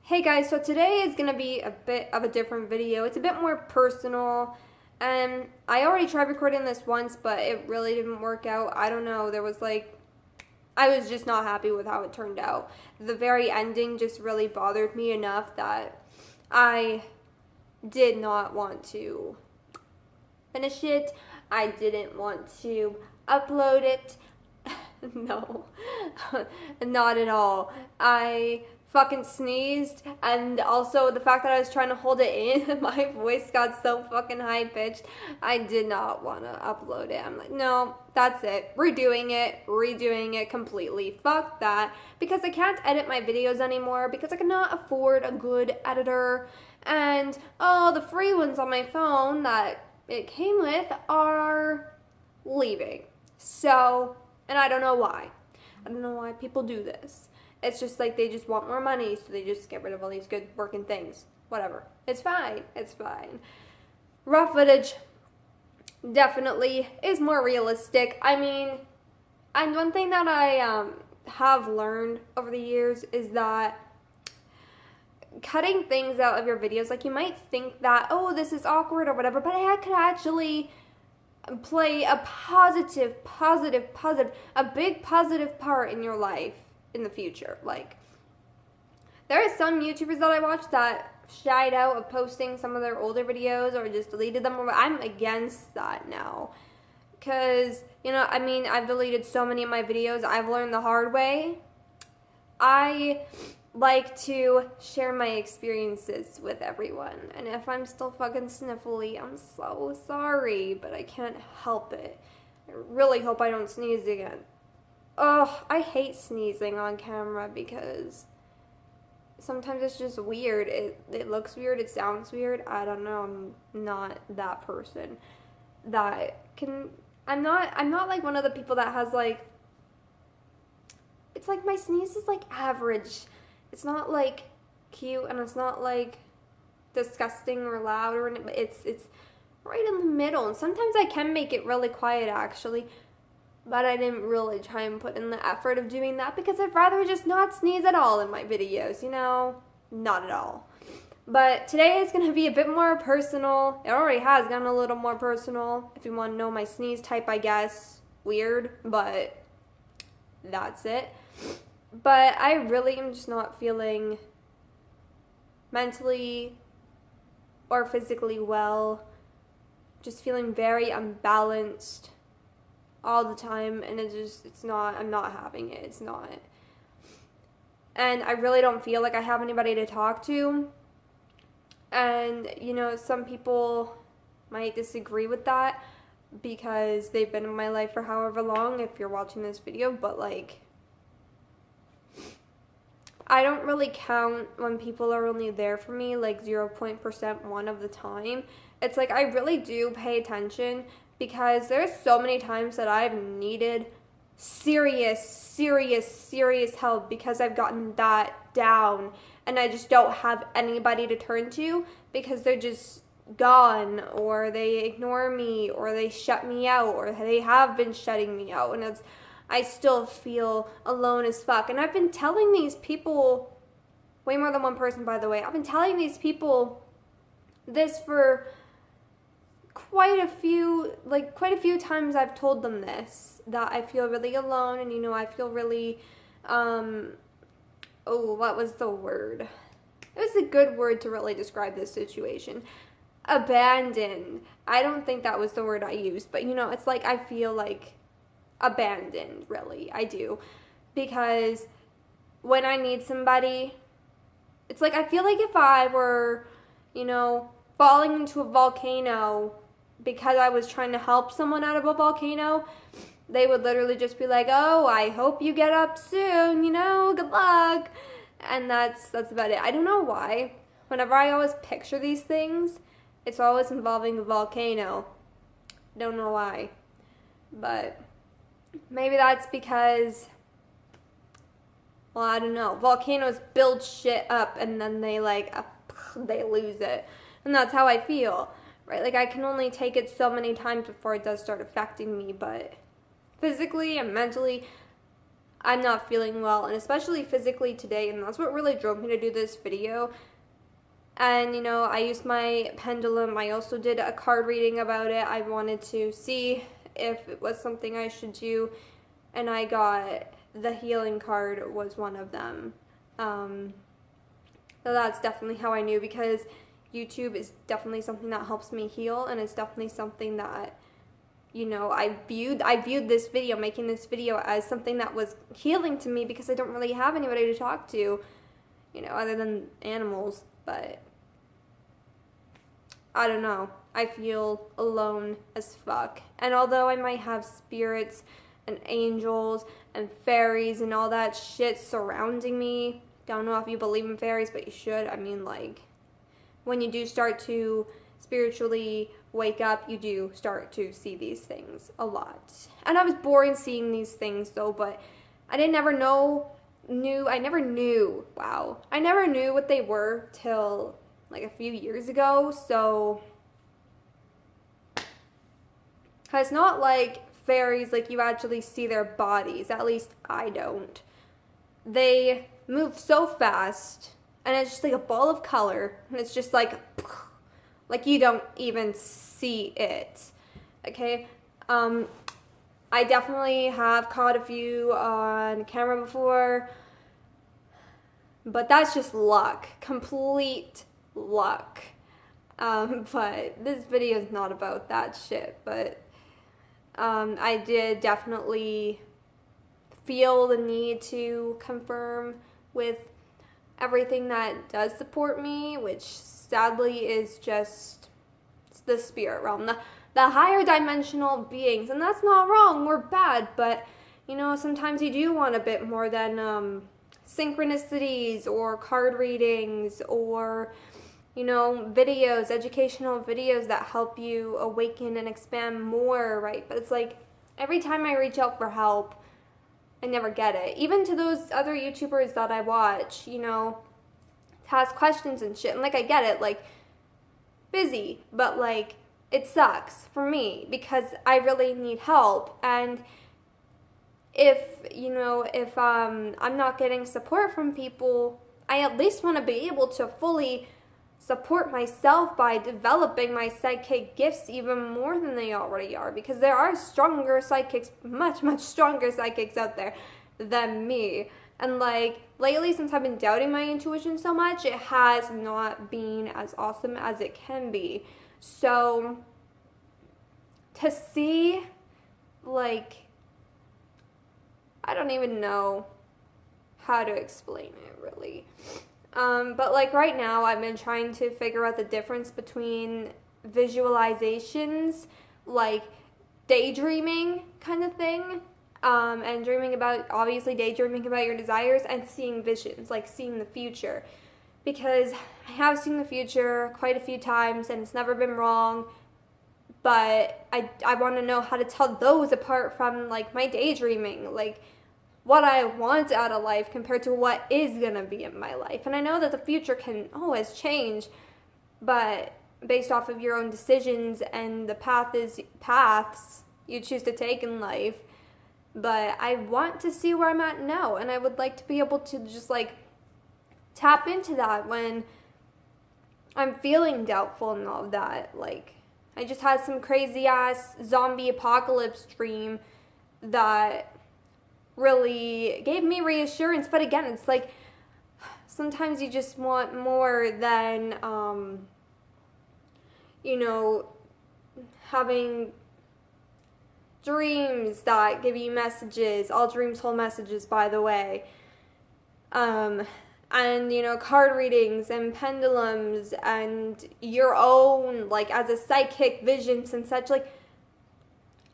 Hey guys, so today is going to be a bit of a different video. It's a bit more personal, and I already tried recording this once, but it really didn't work out. I don't know, I was just not happy with how it turned out. The very ending just really bothered me enough that I did not want to finish it. I didn't want to upload it. No, not at all. I fucking sneezed, and also the fact that I was trying to hold it in, my voice got so fucking high pitched. I did not want to upload it. I'm like, no, that's it. Redoing it completely. Fuck that. Because I can't edit my videos anymore because I cannot afford a good editor. And all the free ones on my phone that it came with are leaving. So, and I don't know why. I don't know why people do this. It's just like they just want more money, so they just get rid of all these good working things. Whatever. It's fine. It's fine. Raw footage definitely is more realistic. I mean, and one thing that I have learned over the years is that cutting things out of your videos, like you might think that, oh, this is awkward or whatever, but it could actually play a a big positive part in your life in the future. Like, there are some YouTubers that I watch that shied out of posting some of their older videos or just deleted them. I'm against that now. Because, you know, I mean, I've deleted so many of my videos. I've learned the hard way. I like to share my experiences with everyone. And if I'm still fucking sniffly, I'm so sorry, but I can't help it. I really hope I don't sneeze again. Oh, I hate sneezing on camera because sometimes it's just weird. It looks weird, it sounds weird. I don't know. I'm not that person that can I'm not like one of the people that has like, it's like my sneeze is like average. It's not like cute and it's not like disgusting or loud or anything. It's right in the middle. And sometimes I can make it really quiet actually. But I didn't really try and put in the effort of doing that because I'd rather just not sneeze at all in my videos, you know? Not at all. But today is going to be a bit more personal. It already has gotten a little more personal. If you want to know my sneeze type, I guess. Weird, but that's it. But I really am just not feeling mentally or physically well. Just feeling very unbalanced all the time, and I'm not having it. It's not. And I really don't feel like I have anybody to talk to. And, you know, some people might disagree with that because they've been in my life for however long if you're watching this video, but like, I don't really count when people are only there for me like 0.1% of the time. It's like I really do pay attention because there's so many times that I've needed serious help because I've gotten that down and I just don't have anybody to turn to because they're just gone or they ignore me or they shut me out or they have been shutting me out, and I still feel alone as fuck. And I've been telling these people, way more than one person by the way, I've been telling these people this for quite a few times. I've told them this, that I feel really alone, and you know, I feel really what was the word? It was a good word to really describe this situation. Abandoned. I don't think that was the word I used, but you know, it's like I feel like abandoned, really. I do. Because when I need somebody, it's like I feel like if I were, you know, falling into a volcano because I was trying to help someone out of a volcano, they would literally just be like, oh, I hope you get up soon, you know, good luck. And that's about it. I don't know why. Whenever I always picture these things, it's always involving a volcano. Don't know why. But maybe that's because, well, I don't know. Volcanoes build shit up and then they lose it. And that's how I feel, right? Like I can only take it so many times before it does start affecting me, but physically and mentally, I'm not feeling well, and especially physically today, and that's what really drove me to do this video. And, you know, I used my pendulum. I also did a card reading about it. I wanted to see if it was something I should do, and I got the healing card was one of them. So that's definitely how I knew, because YouTube is definitely something that helps me heal, and it's definitely something that, you know, I viewed this video, making this video, as something that was healing to me, because I don't really have anybody to talk to, you know, other than animals. But I don't know, I feel alone as fuck. And although I might have spirits and angels and fairies and all that shit surrounding me, don't know if you believe in fairies, but you should. I mean, like, when you do start to spiritually wake up, you do start to see these things a lot. And I was boring seeing these things though, but I never knew what they were till like a few years ago. So it's not like fairies, like you actually see their bodies, at least I don't. They move so fast, and it's just like a ball of color, and it's just like you don't even see it. Okay, I definitely have caught a few on camera before, but that's just luck, complete luck. But this video is not about that shit. But I did definitely feel the need to confirm with everything that does support me, which sadly is just the spirit realm, the higher dimensional beings. And that's not wrong or bad, but you know, sometimes you do want a bit more than synchronicities or card readings or, you know, videos, educational videos that help you awaken and expand more, right? But it's like every time I reach out for help, I never get it. Even to those other YouTubers that I watch, you know, to ask questions and shit. And like, I get it, like, busy, but like, it sucks for me because I really need help. And if, you know, if I'm not getting support from people, I at least want to be able to fully support myself by developing my psychic gifts even more than they already are, because there are stronger psychics, much stronger psychics out there than me. And like lately, since I've been doubting my intuition so much, it has not been as awesome as it can be. So to see, like, I don't even know how to explain it really. But like right now, I've been trying to figure out the difference between visualizations, like daydreaming kind of thing, and daydreaming about your desires, and seeing visions, like seeing the future. Because I have seen the future quite a few times and it's never been wrong, but I want to know how to tell those apart from like my daydreaming, like what I want out of life compared to what is gonna be in my life. And I know that the future can always change, but based off of your own decisions and the paths you choose to take in life. But I want to see where I'm at now, and I would like to be able to just like tap into that when I'm feeling doubtful and all of that. Like, I just had some crazy ass zombie apocalypse dream that really gave me reassurance. But again, it's like sometimes you just want more than you know, having dreams that give you messages. All dreams hold messages, by the way. And you know, card readings and pendulums and your own, like, as a psychic visions and such. Like,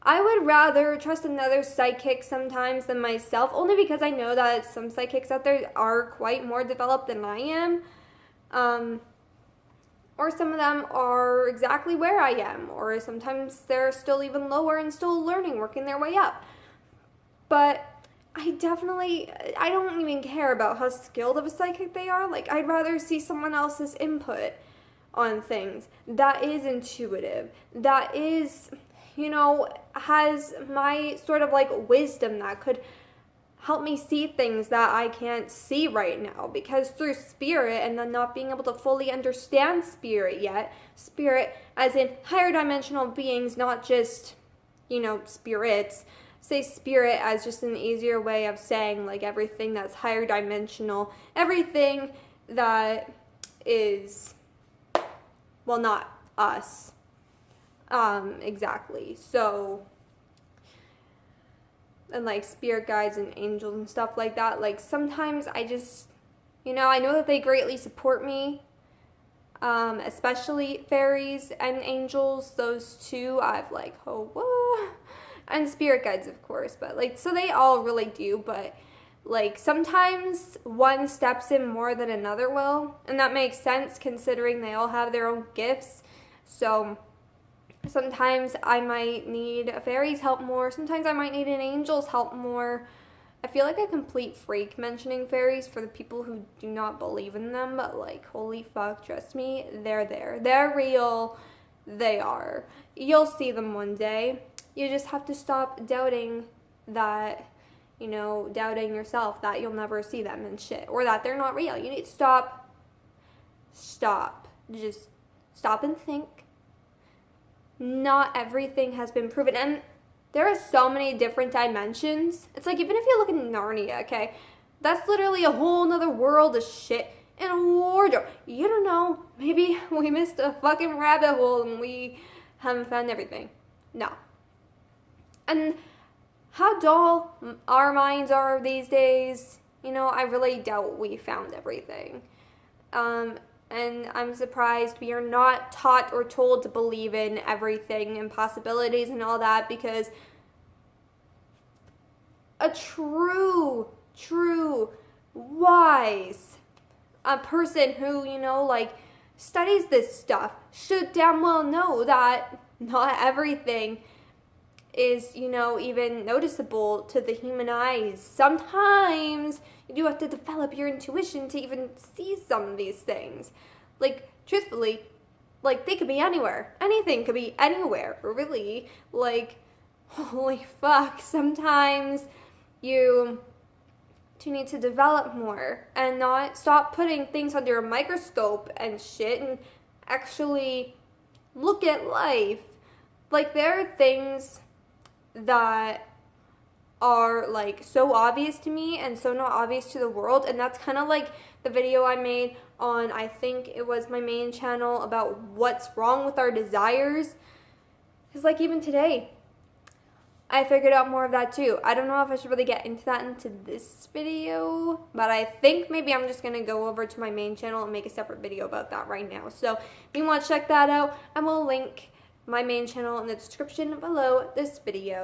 I would rather trust another psychic sometimes than myself, only because I know that some psychics out there are quite more developed than I am. Or some of them are exactly where I am, or sometimes they're still even lower and still learning, working their way up. But I don't even care about how skilled of a psychic they are. Like, I'd rather see someone else's input on things that is intuitive, that is, you know, has my sort of like wisdom, that could help me see things that I can't see right now, because through spirit and then not being able to fully understand spirit yet, spirit as in higher dimensional beings, not just, spirits. Say spirit as just an easier way of saying like everything that's higher dimensional, everything that is, well, not us. Exactly. So, and like spirit guides and angels and stuff like that, like sometimes I just, I know that they greatly support me, especially fairies and angels. Those two I've like, oh, whoa. And spirit guides, of course, but like, so they all really do, but like sometimes one steps in more than another will, and that makes sense considering they all have their own gifts. So sometimes I might need a fairy's help more. Sometimes I might need an angel's help more. I feel like a complete freak mentioning fairies for the people who do not believe in them, but like, holy fuck, trust me, they're there. They're real. They are. You'll see them one day. You just have to stop doubting that, doubting yourself that you'll never see them and shit, or that they're not real. You need to stop. Just stop and think. Not everything has been proven, and there are so many different dimensions. It's like, even if you look at Narnia, okay, that's literally a whole nother world of shit and a wardrobe. You don't know, maybe we missed a fucking rabbit hole and we haven't found everything. No. And how dull our minds are these days, I really doubt we found everything. And I'm surprised we are not taught or told to believe in everything and possibilities and all that, because a true, wise person who, studies this stuff should damn well know that not everything is, even noticeable to the human eyes. Sometimes you do have to develop your intuition to even see some of these things. Like, truthfully, like, they could be anywhere. Anything could be anywhere, really. Like, holy fuck, sometimes you do need to develop more and not stop putting things under a microscope and shit and actually look at life. Like, there are things that are like so obvious to me and so not obvious to the world, and that's kind of like the video I made on, I think it was my main channel, about what's wrong with our desires. It's like, even today I figured out more of that too. I don't know if I should really get into that into this video, but I think maybe I'm just gonna go over to my main channel and make a separate video about that right now. So if you want to check that out, I will link my main channel in the description below this video.